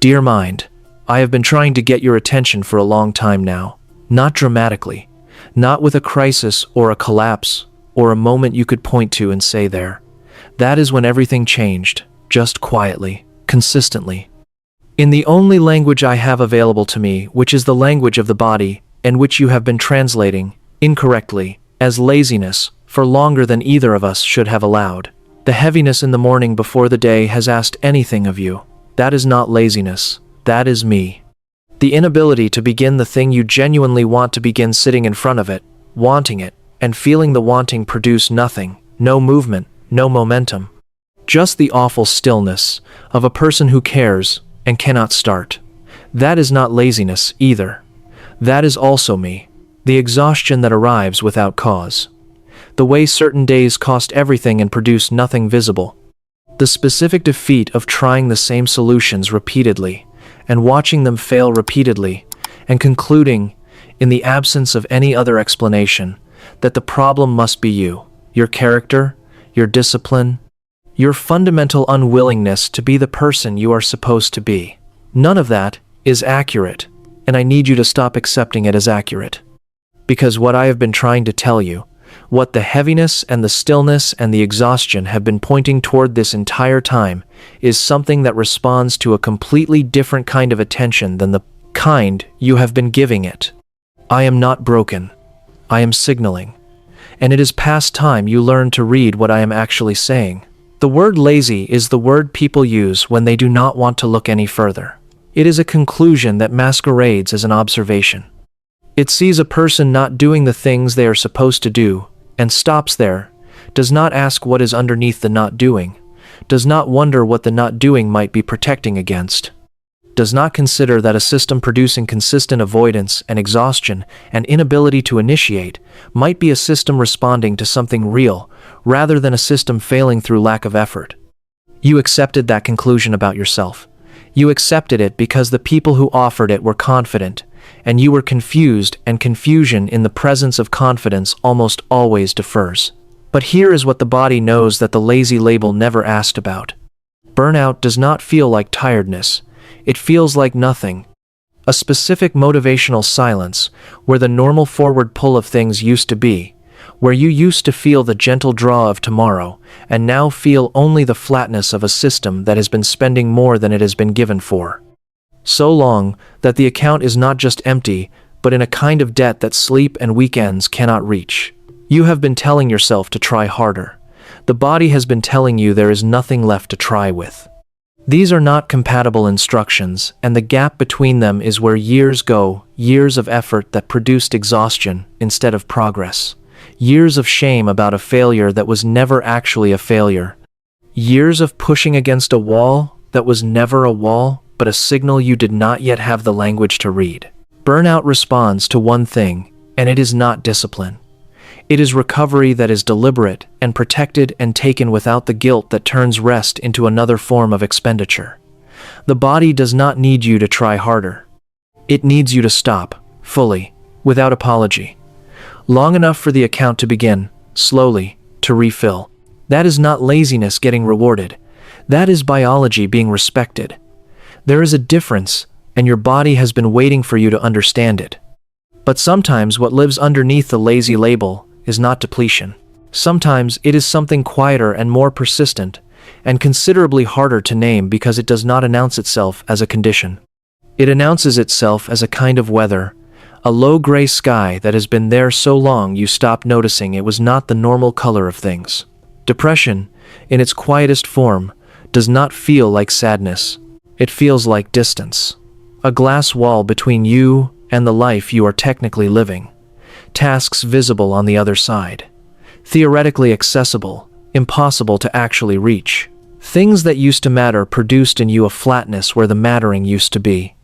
Dear mind, I have been trying to get your attention for a long time now. Not dramatically, not with a crisis or a collapse or a moment you could point to and say there. That is when everything changed, just quietly, consistently. In the only language I have available to me, which is the language of the body, and which you have been translating, incorrectly, as laziness, for longer than either of us should have allowed. The heaviness in the morning before the day has asked anything of you. That is not laziness, that is me. The inability to begin the thing you genuinely want to begin, sitting in front of it, wanting it, and feeling the wanting produce nothing, no movement, no momentum. Just the awful stillness of a person who cares and cannot start. That is not laziness either. That is also me. The exhaustion that arrives without cause. The way certain days cost everything and produce nothing visible. The specific defeat of trying the same solutions repeatedly, and watching them fail repeatedly, and concluding, in the absence of any other explanation, that the problem must be you, your character, your discipline, your fundamental unwillingness to be the person you are supposed to be. None of that is accurate, and I need you to stop accepting it as accurate. Because what I have been trying to tell you, what the heaviness and the stillness and the exhaustion have been pointing toward this entire time, is something that responds to a completely different kind of attention than the kind you have been giving it. I am not broken. I am signaling. And it is past time you learn to read what I am actually saying. The word lazy is the word people use when they do not want to look any further. It is a conclusion that masquerades as an observation. It sees a person not doing the things they are supposed to do, and stops there, does not ask what is underneath the not doing, does not wonder what the not doing might be protecting against, does not consider that a system producing consistent avoidance and exhaustion and inability to initiate might be a system responding to something real, rather than a system failing through lack of effort. You accepted that conclusion about yourself. You accepted it because the people who offered it were confident, and you were confused, and confusion in the presence of confidence almost always defers. But here is what the body knows that the lazy label never asked about. Burnout does not feel like tiredness. It feels like nothing. A specific motivational silence, where the normal forward pull of things used to be, where you used to feel the gentle draw of tomorrow, and now feel only the flatness of a system that has been spending more than it has been given for. So long that the account is not just empty, but in a kind of debt that sleep and weekends cannot reach. You have been telling yourself to try harder. The body has been telling you there is nothing left to try with. These are not compatible instructions, and the gap between them is where years go, years of effort that produced exhaustion instead of progress. Years of shame about a failure that was never actually a failure. Years of pushing against a wall that was never a wall, but a signal you did not yet have the language to read. Burnout responds to one thing, and it is not discipline. It is recovery that is deliberate and protected and taken without the guilt that turns rest into another form of expenditure. The body does not need you to try harder. It needs you to stop, fully, without apology. Long enough for the account to begin, slowly, to refill. That is not laziness getting rewarded. That is biology being respected. There is a difference, and your body has been waiting for you to understand it. But sometimes what lives underneath the lazy label is not depletion. Sometimes it is something quieter and more persistent, and considerably harder to name because it does not announce itself as a condition. It announces itself as a kind of weather, a low gray sky that has been there so long you stopped noticing it was not the normal color of things. Depression, in its quietest form, does not feel like sadness. It feels like distance. A glass wall between you and the life you are technically living. Tasks visible on the other side. Theoretically accessible, impossible to actually reach. Things that used to matter produced in you a flatness where the mattering used to be.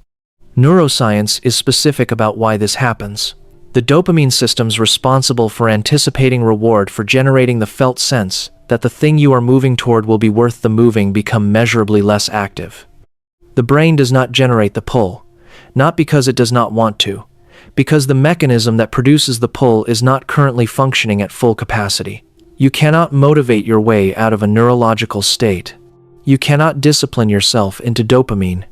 Neuroscience is specific about why this happens. The dopamine systems responsible for anticipating reward for generating the felt sense that the thing you are moving toward will be worth the moving become measurably less active. The brain does not generate the pull, not because it does not want to, because the mechanism that produces the pull is not currently functioning at full capacity. You cannot motivate your way out of a neurological state. You cannot discipline yourself into dopamine.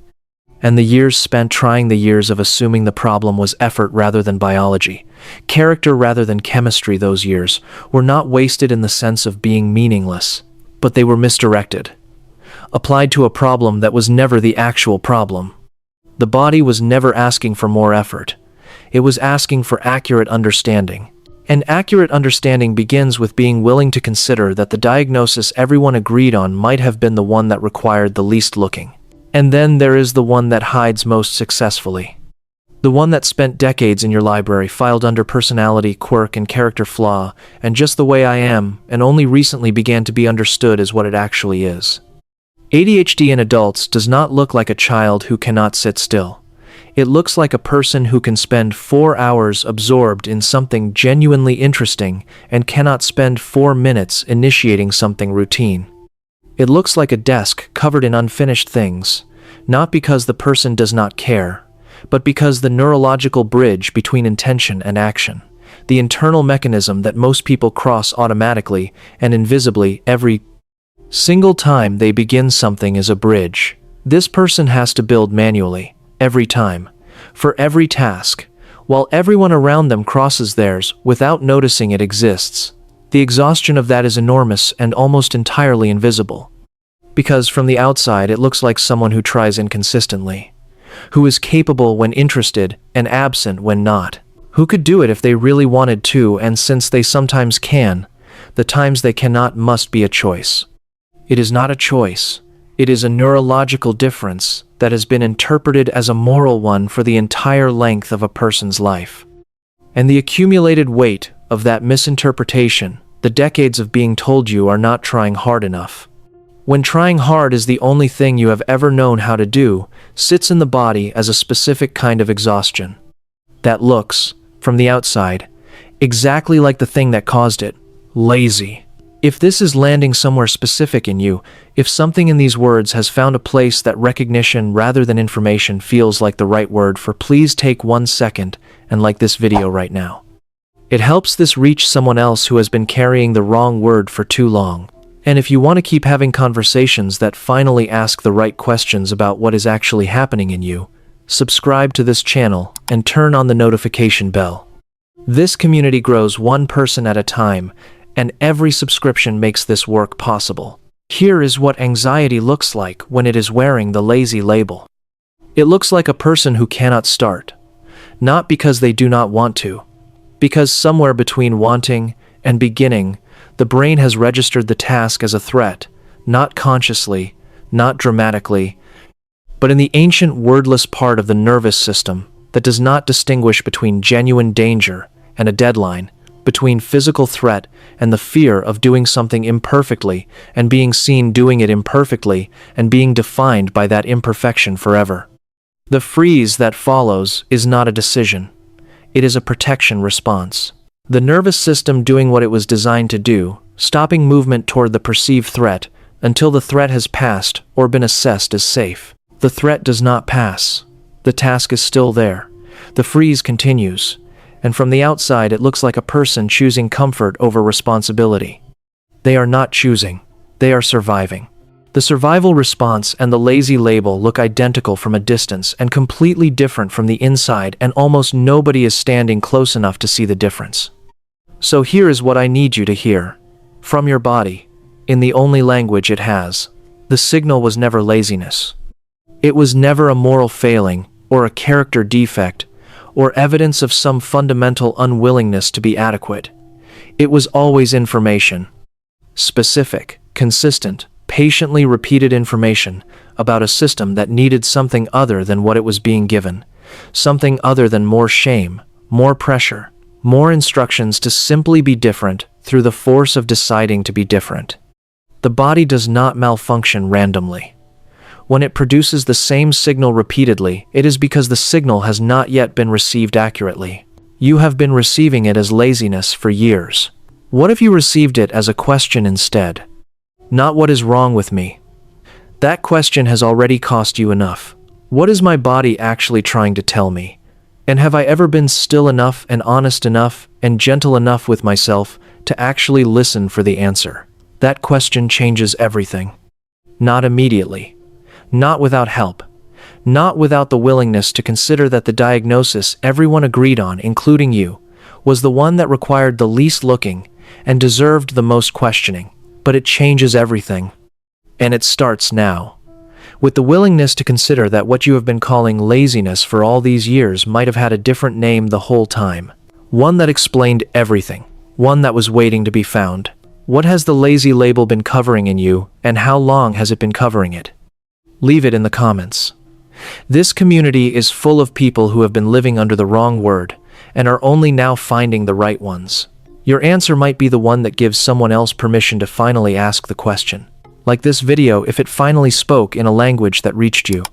And the years spent trying, the years of assuming the problem was effort rather than biology, character rather than chemistry, those years were not wasted in the sense of being meaningless, but they were misdirected, applied to a problem that was never the actual problem. The body was never asking for more effort. It was asking for accurate understanding. And accurate understanding begins with being willing to consider that the diagnosis everyone agreed on might have been the one that required the least looking. And then there is the one that hides most successfully. The one that spent decades in your library, filed under personality, quirk, and character flaw, and just the way I am, and only recently began to be understood as what it actually is. ADHD in adults does not look like a child who cannot sit still. It looks like a person who can spend 4 hours absorbed in something genuinely interesting and cannot spend 4 minutes initiating something routine. It looks like a desk covered in unfinished things, not because the person does not care, but because the neurological bridge between intention and action, the internal mechanism that most people cross automatically and invisibly every single time they begin something, is a bridge. This person has to build manually, every time, for every task, while everyone around them crosses theirs without noticing it exists. The exhaustion of that is enormous and almost entirely invisible. Because from the outside it looks like someone who tries inconsistently, who is capable when interested and absent when not, who could do it if they really wanted to, and since they sometimes can, the times they cannot must be a choice. It is not a choice. It is a neurological difference that has been interpreted as a moral one for the entire length of a person's life. And the accumulated weight of that misinterpretation, the decades of being told you are not trying hard enough, when trying hard is the only thing you have ever known how to do, sits in the body as a specific kind of exhaustion that looks, from the outside, exactly like the thing that caused it: lazy. If this is landing somewhere specific in you, if something in these words has found a place that recognition rather than information feels like the right word for, please take 1 second and like this video right now. It helps this reach someone else who has been carrying the wrong word for too long. And if you want to keep having conversations that finally ask the right questions about what is actually happening in you, subscribe to this channel and turn on the notification bell. This community grows one person at a time, and every subscription makes this work possible. Here is what anxiety looks like when it is wearing the lazy label. It looks like a person who cannot start, not because they do not want to, because somewhere between wanting and beginning, the brain has registered the task as a threat, not consciously, not dramatically, but in the ancient wordless part of the nervous system that does not distinguish between genuine danger and a deadline, between physical threat and the fear of doing something imperfectly and being seen doing it imperfectly and being defined by that imperfection forever. The freeze that follows is not a decision. It is a protection response. The nervous system doing what it was designed to do, stopping movement toward the perceived threat until the threat has passed or been assessed as safe. The threat does not pass. The task is still there. The freeze continues. And from the outside it looks like a person choosing comfort over responsibility. They are not choosing. They are surviving. The survival response and the lazy label look identical from a distance and completely different from the inside, and almost nobody is standing close enough to see the difference. So here is what I need you to hear. From your body, in the only language it has, the signal was never laziness. It was never a moral failing, or a character defect, or evidence of some fundamental unwillingness to be adequate. It was always information. Specific, consistent, patiently repeated information about a system that needed something other than what it was being given, something other than more shame, more pressure, more instructions to simply be different through the force of deciding to be different. The body does not malfunction randomly. When it produces the same signal repeatedly, it is because the signal has not yet been received accurately. You have been receiving it as laziness for years. What if you received it as a question instead? Not what is wrong with me? That question has already cost you enough. What is my body actually trying to tell me? And have I ever been still enough and honest enough and gentle enough with myself to actually listen for the answer? That question changes everything. Not immediately. Not without help. not without the willingness to consider that the diagnosis everyone agreed on, including you, was the one that required the least looking and deserved the most questioning. But it changes everything. And it starts now. With the willingness to consider that what you have been calling laziness for all these years might have had a different name the whole time. One that explained everything. One that was waiting to be found. What has the lazy label been covering in you, and how long has it been covering it? Leave it in the comments. This community is full of people who have been living under the wrong word, and are only now finding the right ones. Your answer might be the one that gives someone else permission to finally ask the question. Like this video if it finally spoke in a language that reached you.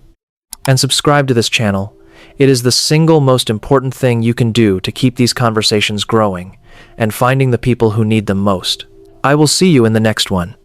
And subscribe to this channel. It is the single most important thing you can do to keep these conversations growing and finding the people who need them most. I will see you in the next one.